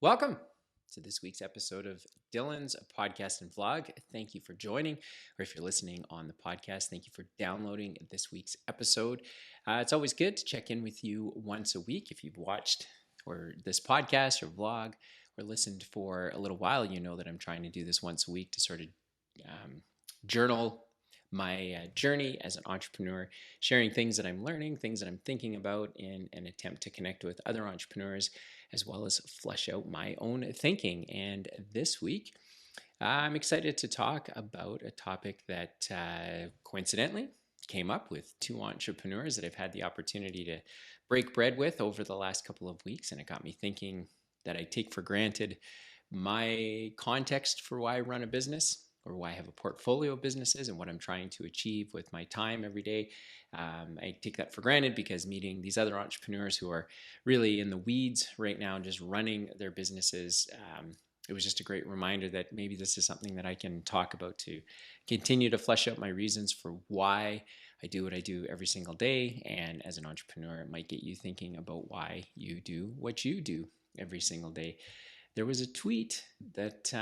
Welcome to this week's episode of Dylan's podcast and vlog. Thank you for joining, or if you're listening on the podcast, thank you for downloading this week's episode. It's always good to check in with you once a week. If you've watched or this podcast or vlog or listened for a little while, you know that I'm trying to do this once a week to sort of journal my journey as an entrepreneur, sharing things that I'm learning, things that I'm thinking about in an attempt to connect with other entrepreneurs, as well as flesh out my own thinking. And this week, I'm excited to talk about a topic that coincidentally came up with two entrepreneurs that I've had the opportunity to break bread with over the last couple of weeks. And it got me thinking that I take for granted my context for why I run a business, or why I have a portfolio of businesses and what I'm trying to achieve with my time every day. I take that for granted because meeting these other entrepreneurs who are really in the weeds right now, just running their businesses, it was just a great reminder that maybe this is something that I can talk about to continue to flesh out my reasons for why I do what I do every single day. And as an entrepreneur, it might get you thinking about why you do what you do every single day. There was a tweet that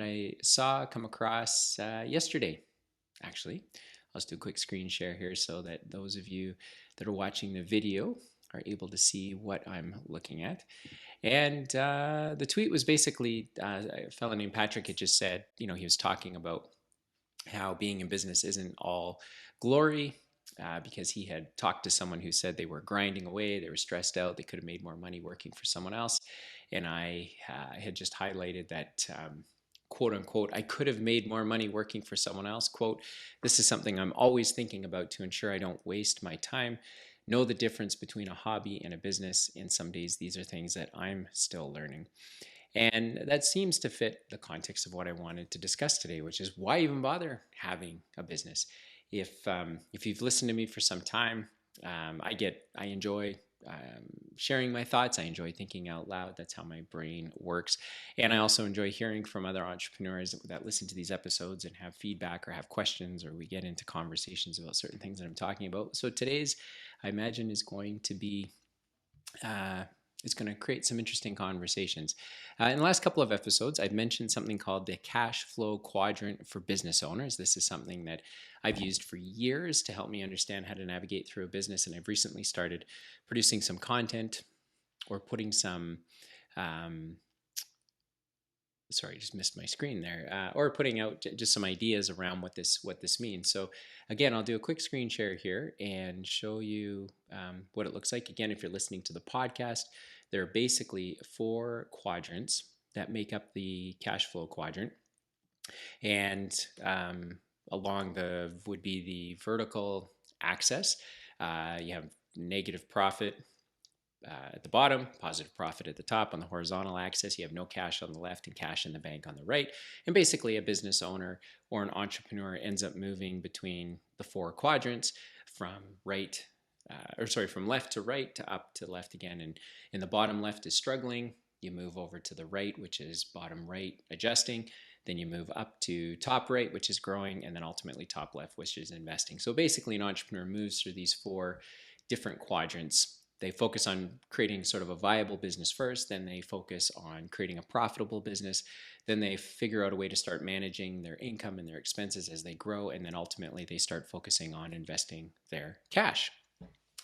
I saw come across yesterday, actually. I'll just do a quick screen share here so that those of you that are watching the video are able to see what I'm looking at. And the tweet was basically a fellow named Patrick had just said, he was talking about how being in business isn't all glory, because he had talked to someone who said they were grinding away, they were stressed out, they could have made more money working for someone else. And I had just highlighted that quote unquote, I could have made more money working for someone else. Quote, this is something I'm always thinking about to ensure I don't waste my time. Know the difference between a hobby and a business. And some days these are things that I'm still learning. And that seems to fit the context of what I wanted to discuss today, which is why even bother having a business? If you've listened to me for some time, I enjoy sharing my thoughts. I enjoy thinking out loud. That's how my brain works. And I also enjoy hearing from other entrepreneurs that listen to these episodes and have feedback or have questions, or we get into conversations about certain things that I'm talking about. So today's, I imagine, is going to be it's going to create some interesting conversations. In the last couple of episodes, I've mentioned something called the cash flow quadrant for business owners. This is something that I've used for years to help me understand how to navigate through a business. And I've recently started producing some content or putting some, sorry, just missed my screen there, or putting out just some ideas around what this means. So again, I'll do a quick screen share here and show you what it looks like. Again, if you're listening to the podcast, there are basically 4 quadrants that make up the cash flow quadrant. And along would be the vertical axis. You have negative profit at the bottom, positive profit at the top. On the horizontal axis, you have no cash on the left and cash in the bank on the right. And basically a business owner or an entrepreneur ends up moving between the 4 quadrants from from left to right to up to left again. And in the bottom left is struggling. You move over to the right, which is bottom right, adjusting. Then you move up to top right, which is growing, and then ultimately top left, which is investing. So basically an entrepreneur moves through these 4 different quadrants. They focus on creating sort of a viable business first, then they focus on creating a profitable business, then they figure out a way to start managing their income and their expenses as they grow, and then ultimately they start focusing on investing their cash.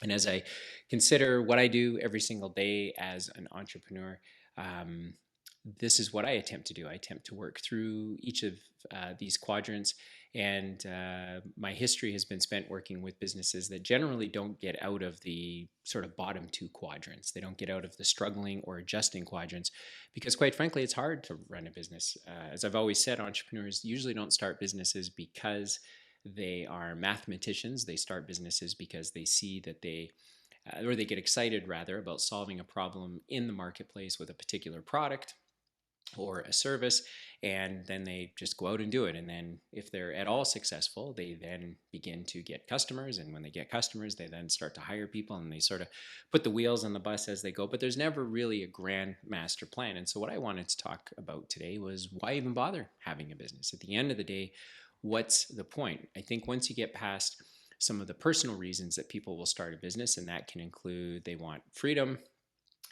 And as I consider what I do every single day as an entrepreneur, this is what I attempt to do. I attempt to work through each of these quadrants, and my history has been spent working with businesses that generally don't get out of the sort of bottom 2 quadrants. They don't get out of the struggling or adjusting quadrants because, quite frankly, it's hard to run a business. As I've always said, entrepreneurs usually don't start businesses because they are mathematicians. They start businesses because they see that they get excited rather about solving a problem in the marketplace with a particular product or a service, and then they just go out and do it. And then if they're at all successful, they then begin to get customers, and when they get customers, they then start to hire people, and they sort of put the wheels on the bus as they go. But there's never really a grand master plan. And so what I wanted to talk about today was why even bother having a business? At the end of the day, what's the point? I think once you get past some of the personal reasons that people will start a business, and that can include they want freedom,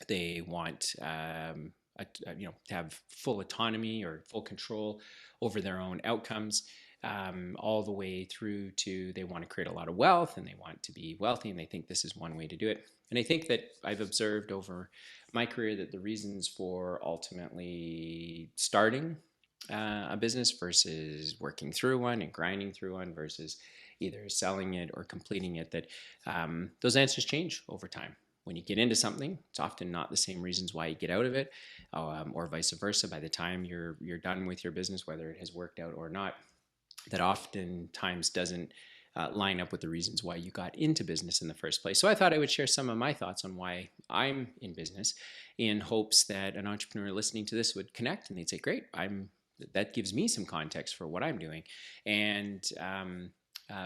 They want to have full autonomy or full control over their own outcomes, all the way through to they want to create a lot of wealth and they want to be wealthy, and they think this is one way to do it. And I think that I've observed over my career that the reasons for ultimately starting a business versus working through one and grinding through one versus either selling it or completing it, that those answers change over time. When you get into something, it's often not the same reasons why you get out of it, or vice versa. By the time you're done with your business, whether it has worked out or not, that oftentimes doesn't line up with the reasons why you got into business in the first place. So I thought I would share some of my thoughts on why I'm in business, in hopes that an entrepreneur listening to this would connect and they'd say, "Great, that gives me some context for what I'm doing." And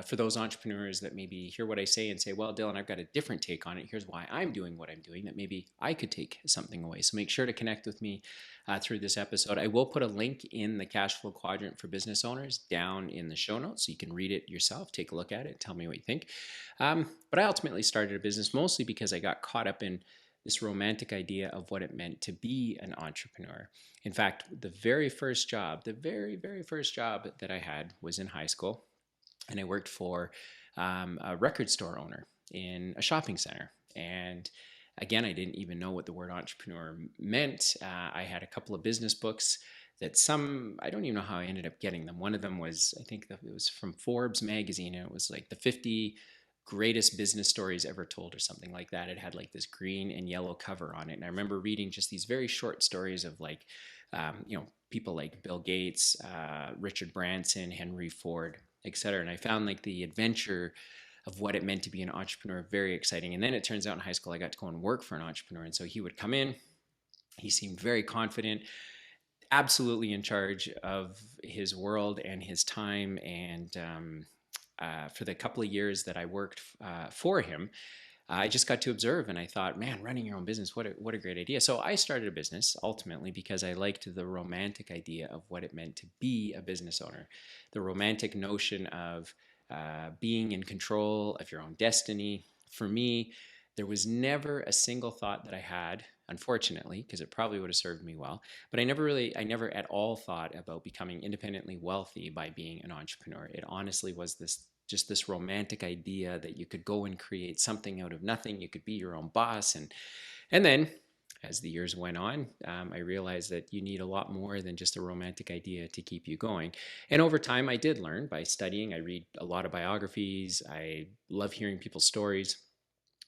for those entrepreneurs that maybe hear what I say and say, "Well, Dylan, I've got a different take on it. Here's why I'm doing what I'm doing," that maybe I could take something away. So make sure to connect with me through this episode. I will put a link in the cash flow quadrant for business owners down in the show notes, so you can read it yourself, take a look at it, tell me what you think. But I ultimately started a business mostly because I got caught up in this romantic idea of what it meant to be an entrepreneur. In fact, the very first job that I had was in high school, and I worked for a record store owner in a shopping center. And again, I didn't even know what the word entrepreneur meant. I had a couple of business books that I don't even know how I ended up getting them. One of them was, I think that it was from Forbes magazine, and it was like the 50 greatest business stories ever told or something like that. It had like this green and yellow cover on it. And I remember reading just these very short stories of like, people like Bill Gates, Richard Branson, Henry Ford, etc. And I found like the adventure of what it meant to be an entrepreneur very exciting. And then it turns out in high school, I got to go and work for an entrepreneur. And so he would come in, he seemed very confident, absolutely in charge of his world and his time. And for the couple of years that I worked for him, I just got to observe, and I thought, man, running your own business, what a great idea. So I started a business ultimately because I liked the romantic idea of what it meant to be a business owner, the romantic notion of being in control of your own destiny. For me, there was never a single thought that I had, unfortunately, because it probably would have served me well, but I never at all thought about becoming independently wealthy by being an entrepreneur. It honestly was this romantic idea that you could go and create something out of nothing. You could be your own boss. And then as the years went on, I realized that you need a lot more than just a romantic idea to keep you going. And over time, I did learn by studying. I read a lot of biographies. I love hearing people's stories.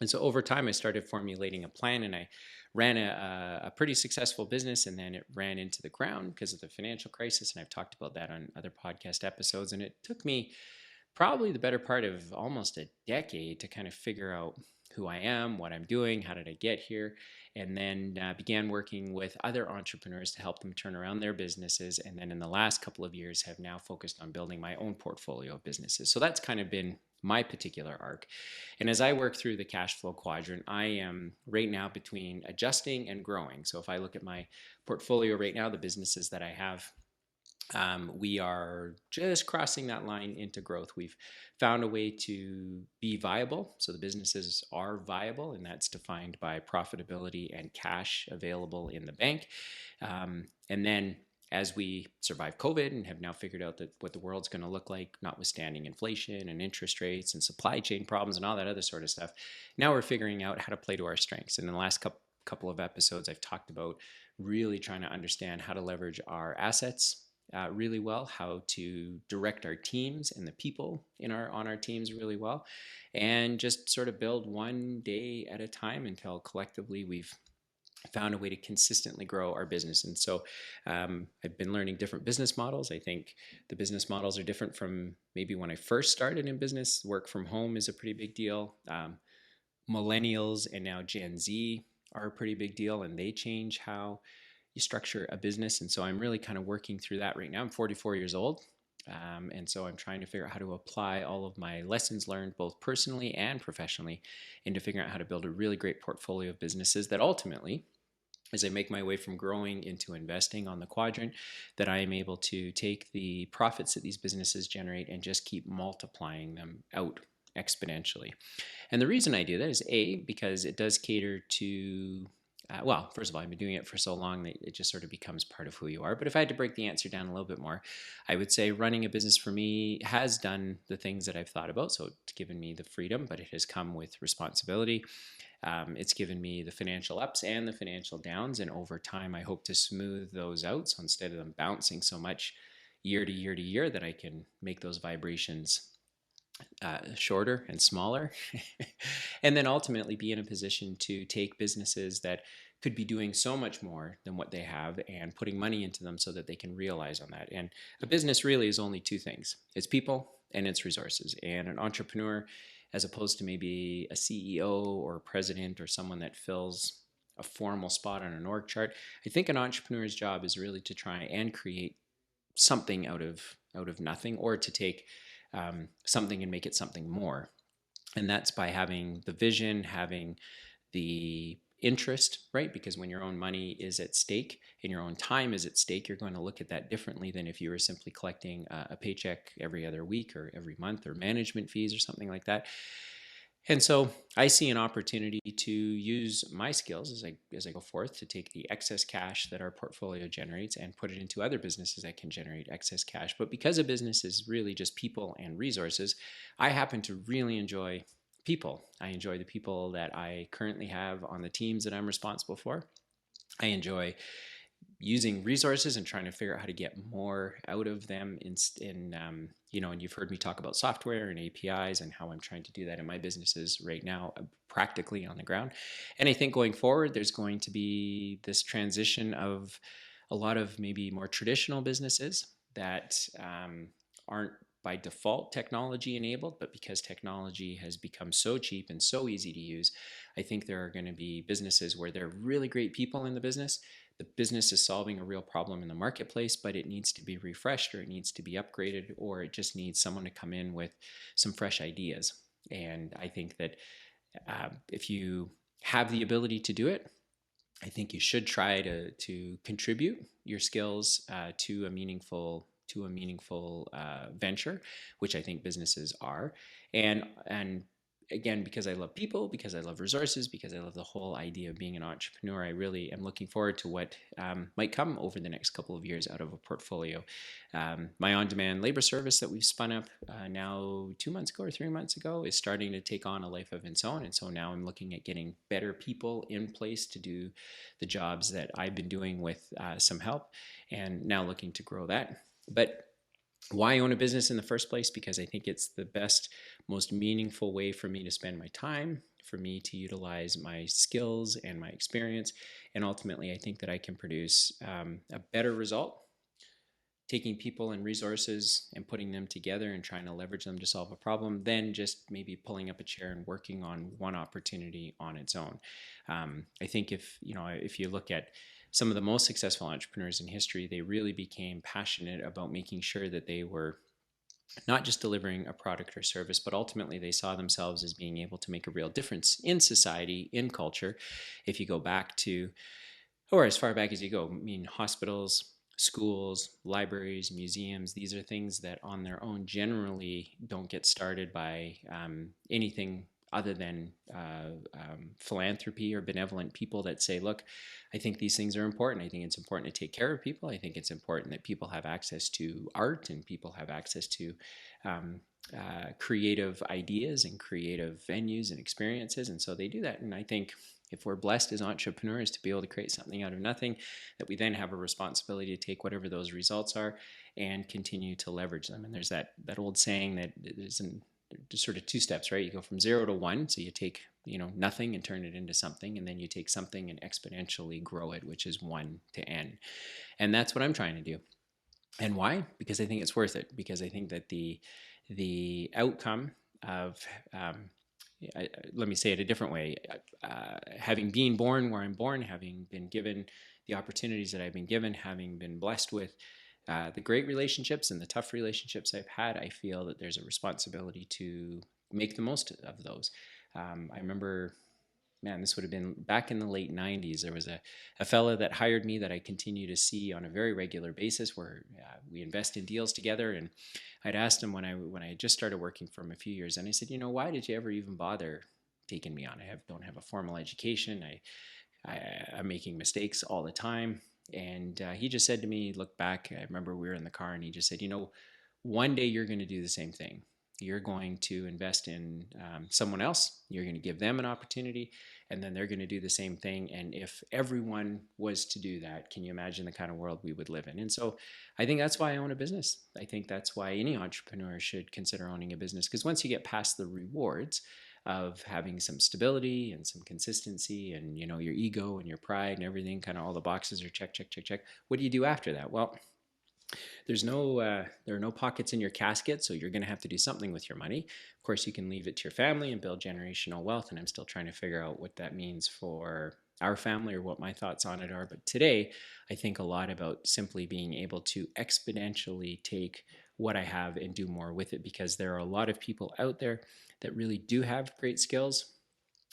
And so over time, I started formulating a plan, and I ran a pretty successful business, and then it ran into the ground because of the financial crisis. And I've talked about that on other podcast episodes. And it took me probably the better part of almost a decade to kind of figure out who I am, what I'm doing, how did I get here, and then began working with other entrepreneurs to help them turn around their businesses. And then in the last couple of years have now focused on building my own portfolio of businesses. So that's kind of been my particular arc. And as I work through the cash flow quadrant, I am right now between adjusting and growing. So if I look at my portfolio right now, the businesses that I have, we are just crossing that line into growth. We've found a way to be viable. So the businesses are viable, and that's defined by profitability and cash available in the bank. And then as we survive COVID and have now figured out that what the world's going to look like, notwithstanding inflation and interest rates and supply chain problems and all that other sort of stuff, now we're figuring out how to play to our strengths. And in the last couple of episodes, I've talked about really trying to understand how to leverage our assets really well, how to direct our teams and the people on our teams really well, and just sort of build one day at a time until collectively we've found a way to consistently grow our business. And so I've been learning different business models. I think the business models are different from maybe when I first started in business. Work from home is a pretty big deal. Millennials and now Gen Z are a pretty big deal, and they change how you structure a business. And so I'm really kind of working through that right now. I'm 44 years old. And so I'm trying to figure out how to apply all of my lessons learned, both personally and professionally, into figuring out how to build a really great portfolio of businesses that ultimately, as I make my way from growing into investing on the quadrant, that I am able to take the profits that these businesses generate and just keep multiplying them out exponentially. And the reason I do that is because it does cater to well, first of all, I've been doing it for so long that it just sort of becomes part of who you are. But if I had to break the answer down a little bit more, I would say running a business for me has done the things that I've thought about. So it's given me the freedom, but it has come with responsibility. It's given me the financial ups and the financial downs. And over time, I hope to smooth those out. So instead of them bouncing so much year to year to year, that I can make those vibrations shorter and smaller, and then ultimately be in a position to take businesses that could be doing so much more than what they have and putting money into them so that they can realize on that. And a business really is only two things: it's people and it's resources. And an entrepreneur, as opposed to maybe a CEO or a president or someone that fills a formal spot on an org chart, I think an entrepreneur's job is really to try and create something out of nothing, or to take something and make it something more. And that's by having the vision, having the interest, right? Because when your own money is at stake and your own time is at stake, you're going to look at that differently than if you were simply collecting a paycheck every other week or every month, or management fees or something like that. And so I see an opportunity to use my skills as I go forth to take the excess cash that our portfolio generates and put it into other businesses that can generate excess cash. But because a business is really just people and resources, I happen to really enjoy people. I enjoy the people that I currently have on the teams that I'm responsible for. I enjoy using resources and trying to figure out how to get more out of them and you've heard me talk about software and APIs and how I'm trying to do that in my businesses right now, practically on the ground. And I think going forward, there's going to be this transition of a lot of maybe more traditional businesses that aren't by default technology enabled, but because technology has become so cheap and so easy to use, I think there are going to be businesses where there are really great people in the business. The business is solving a real problem in the marketplace, but it needs to be refreshed, or it needs to be upgraded, or it just needs someone to come in with some fresh ideas. And I think that if you have the ability to do it, I think you should try to contribute your skills to a meaningful venture, which I think businesses are. And again, because I love people, because I love resources, because I love the whole idea of being an entrepreneur, I really am looking forward to what might come over the next couple of years out of a portfolio. My on-demand labor service that we've spun up now 2 months ago or 3 months ago is starting to take on a life of its own. And so now I'm looking at getting better people in place to do the jobs that I've been doing with some help, and now looking to grow that. But why own a business in the first place? Because I think it's the best, most meaningful way for me to spend my time, for me to utilize my skills and my experience. And ultimately, I think that I can produce a better result taking people and resources and putting them together and trying to leverage them to solve a problem than just maybe pulling up a chair and working on one opportunity on its own. I think if you look at some of the most successful entrepreneurs in history, they really became passionate about making sure that they were not just delivering a product or service, but ultimately they saw themselves as being able to make a real difference in society, in culture. If you go back to, or as far back as you go, I mean, hospitals, schools, libraries, museums, these are things that on their own generally don't get started by anything other than philanthropy or benevolent people that say, look, I think these things are important. I think it's important to take care of people. I think it's important that people have access to art and people have access to creative ideas and creative venues and experiences. And so they do that. And I think if we're blessed as entrepreneurs to be able to create something out of nothing, that we then have a responsibility to take whatever those results are and continue to leverage them. And there's that old saying that there's sort of two steps, right? You go from 0 to 1. So you take, nothing and turn it into something. And then you take something and exponentially grow it, which is 1 to N. And that's what I'm trying to do. And why? Because I think it's worth it. Because I think that the outcome of let me say it a different way. Having been born where I'm born, having been given the opportunities that I've been given, having been blessed with the great relationships and the tough relationships I've had, I feel that there's a responsibility to make the most of those. I remember, this would have been back in the late 90s. There was a fella that hired me that I continue to see on a very regular basis, where we invest in deals together. And I'd asked him when I just started working for him a few years, and I said, why did you ever even bother taking me on? I don't have a formal education. I I'm making mistakes all the time. And he just said to me, look back, I remember we were in the car and he just said, one day you're going to do the same thing. You're going to invest in someone else. You're going to give them an opportunity, and then they're going to do the same thing. And if everyone was to do that, can you imagine the kind of world we would live in? And so I think that's why I own a business. I think that's why any entrepreneur should consider owning a business, because once you get past the rewards of having some stability and some consistency and your ego and your pride and everything, kind of all the boxes are check, check, check, check. What do you do after that? Well, there are no pockets in your casket, so you're going to have to do something with your money. Of course, you can leave it to your family and build generational wealth, and I'm still trying to figure out what that means for our family or what my thoughts on it are. But today, I think a lot about simply being able to exponentially take what I have and do more with it, because there are a lot of people out there that really do have great skills.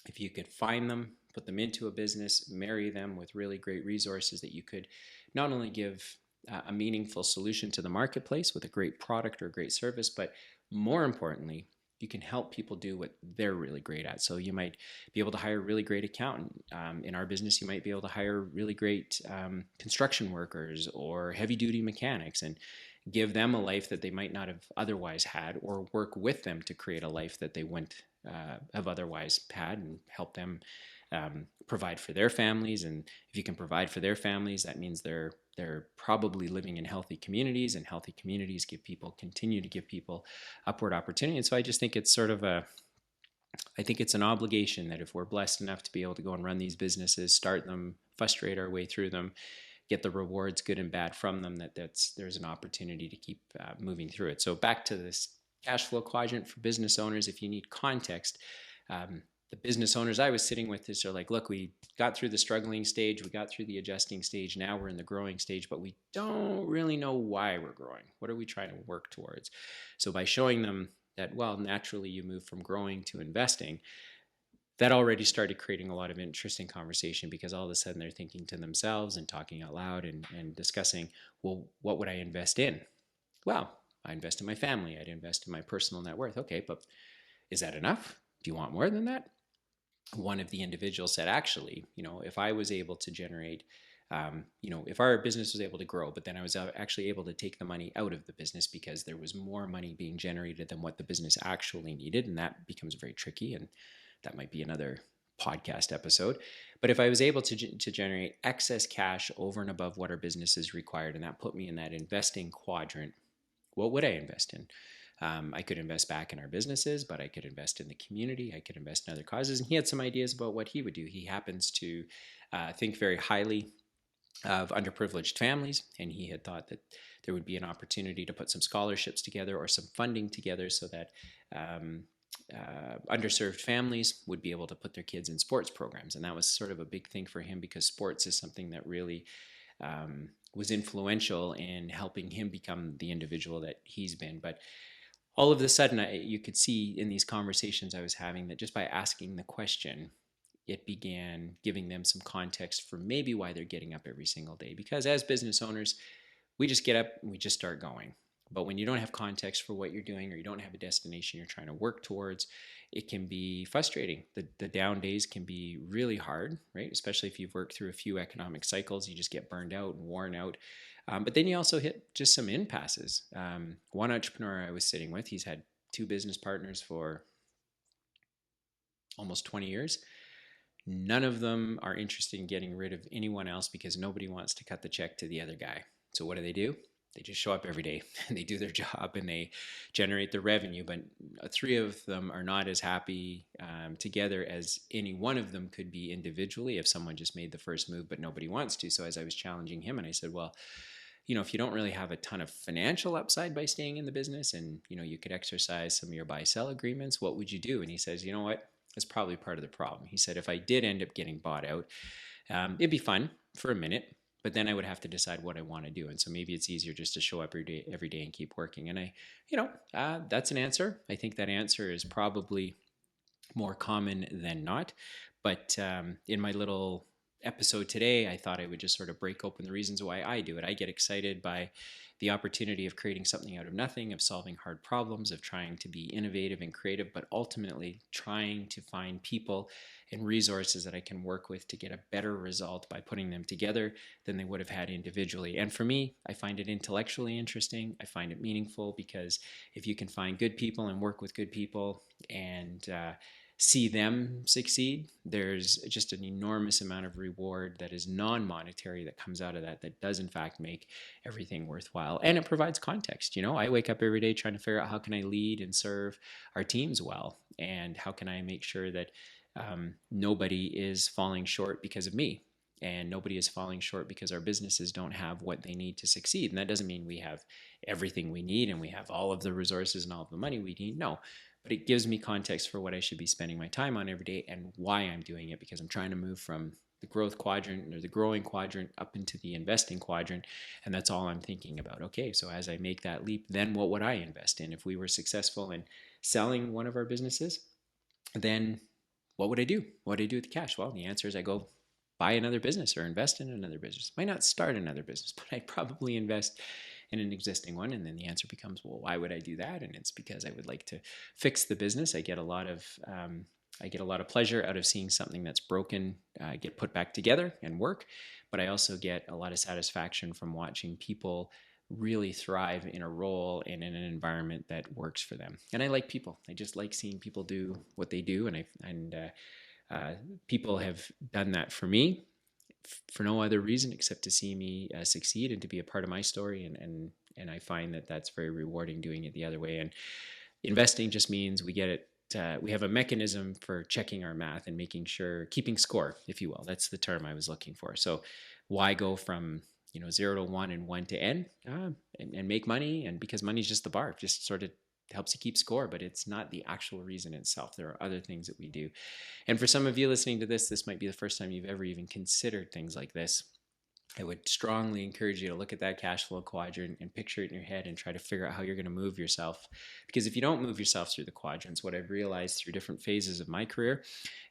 If you could find them, put them into a business, marry them with really great resources that you could not only give a meaningful solution to the marketplace with a great product or a great service, but more importantly, you can help people do what they're really great at. So you might be able to hire a really great accountant. In our business, you might be able to hire really great construction workers or heavy duty mechanics and give them a life that they might not have otherwise had, or work with them to create a life that they wouldn't have otherwise had, and help them provide for their families. And if you can provide for their families, that means they're probably living in healthy communities, and healthy communities continue to give people upward opportunity. And so I just think it's I think it's an obligation that if we're blessed enough to be able to go and run these businesses, start them, frustrate our way through them, get the rewards, good and bad, from them, there's an opportunity to keep moving through it. So back to this cash flow quadrant for business owners, if you need context, the business owners I was sitting with are like, look, we got through the struggling stage, we got through the adjusting stage, now we're in the growing stage, but we don't really know why we're growing. What are we trying to work towards? So by showing them that, well, naturally you move from growing to investing, that already started creating a lot of interesting conversation, because all of a sudden they're thinking to themselves and talking out loud and discussing, well, what would I invest in? Well, I invest in my family. I'd invest in my personal net worth. Okay, but is that enough? Do you want more than that? One of the individuals said, actually, if I was able to generate, if our business was able to grow, but then I was actually able to take the money out of the business because there was more money being generated than what the business actually needed. And that becomes very tricky. And that might be another podcast episode. But if I was able to generate excess cash over and above what our business is required, and that put me in that investing quadrant, what would I invest in? I could invest back in our businesses, but I could invest in the community. I could invest in other causes. And he had some ideas about what he would do. He happens to think very highly of underprivileged families, and he had thought that there would be an opportunity to put some scholarships together or some funding together so that underserved families would be able to put their kids in sports programs. And that was sort of a big thing for him, because sports is something that really was influential in helping him become the individual that he's been. But all of a sudden, you could see in these conversations I was having that just by asking the question, it began giving them some context for maybe why they're getting up every single day. Because as business owners, we just get up and we just start going. But when you don't have context for what you're doing, or you don't have a destination you're trying to work towards, it can be frustrating. The down days can be really hard, right? Especially if you've worked through a few economic cycles, you just get burned out and worn out. But then you also hit just some impasses. One entrepreneur I was sitting with, he's had 2 business partners for almost 20 years. None of them are interested in getting rid of anyone else, because nobody wants to cut the check to the other guy. So what do? They just show up every day and they do their job and they generate the revenue. But 3 of them are not as happy together as any one of them could be individually if someone just made the first move, but nobody wants to. So as I was challenging him, and I said, well, if you don't really have a ton of financial upside by staying in the business, and, you could exercise some of your buy-sell agreements, what would you do? And he says, you know what? That's probably part of the problem. He said, if I did end up getting bought out, it'd be fun for a minute, but then I would have to decide what I want to do. And so maybe it's easier just to show up every day and keep working. And that's an answer. I think that answer is probably more common than not. But in my little episode today, I thought I would just sort of break open the reasons why I do it. I get excited by the opportunity of creating something out of nothing, of solving hard problems, of trying to be innovative and creative, but ultimately trying to find people and resources that I can work with to get a better result by putting them together than they would have had individually. And for me, I find it intellectually interesting. I find it meaningful because if you can find good people and work with good people and see them succeed, there's just an enormous amount of reward that is non-monetary that comes out of that, that does in fact make everything worthwhile. And it provides context. You know, I wake up every day trying to figure out how can I lead and serve our teams well, and how can I make sure that nobody is falling short because of me, and nobody is falling short because our businesses don't have what they need to succeed. And that doesn't mean we have everything we need and we have all of the resources and all of the money we need. No, but it gives me context for what I should be spending my time on every day and why I'm doing it, because I'm trying to move from the growth quadrant or the growing quadrant up into the investing quadrant. And that's all I'm thinking about. Okay, so as I make that leap, then what would I invest in? If we were successful in selling one of our businesses, then what would I do? What would I do with the cash? Well, the answer is I go buy another business or invest in another business. Might not start another business, but I'd probably invest in an existing one. And then the answer becomes, well, why would I do that? And it's because I would like to fix the business. I get a lot of pleasure out of seeing something that's broken get put back together and work. But I also get a lot of satisfaction from watching people really thrive in a role and in an environment that works for them. And I like people. I just like seeing people do what they do. And people have done that for me for no other reason except to see me succeed and to be a part of my story. And I find that that's very rewarding doing it the other way. And investing just means we get it. We have a mechanism for checking our math and making sure, keeping score, if you will. That's the term I was looking for. So why go from 0 to 1 and 1 to n and make money? And because money is just the bar, it just sort of helps you keep score, but it's not the actual reason itself. There are other things that we do. And for some of you listening to this might be the first time you've ever even considered things like this. I would strongly encourage you to look at that cash flow quadrant and picture it in your head and try to figure out how you're going to move yourself. Because if you don't move yourself through the quadrants, what I've realized through different phases of my career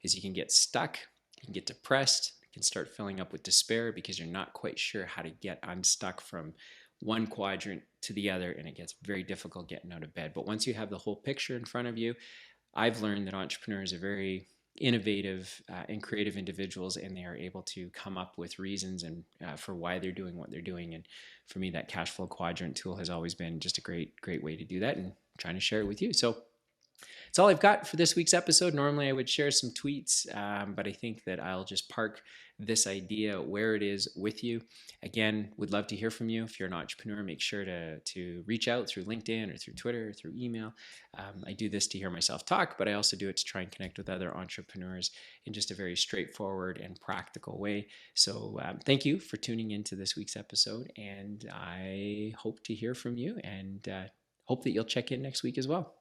is you can get stuck, you can get depressed, you can start filling up with despair because you're not quite sure how to get unstuck from one quadrant to the other, and it gets very difficult getting out of bed. But once you have the whole picture in front of you, I've learned that entrepreneurs are very innovative and creative individuals, and they are able to come up with reasons and for why they're doing what they're doing. And for me, that cash flow quadrant tool has always been just a great way to do that, and I'm trying to share it with you. So that's all I've got for this week's episode. Normally I would share some tweets, but I think that I'll just park this idea where it is with you. Again, would love to hear from you. If you're an entrepreneur, make sure to reach out through LinkedIn or through Twitter or through email. I do this to hear myself talk, but I also do it to try and connect with other entrepreneurs in just a very straightforward and practical way. So thank you for tuning into this week's episode, and I hope to hear from you, and hope that you'll check in next week as well.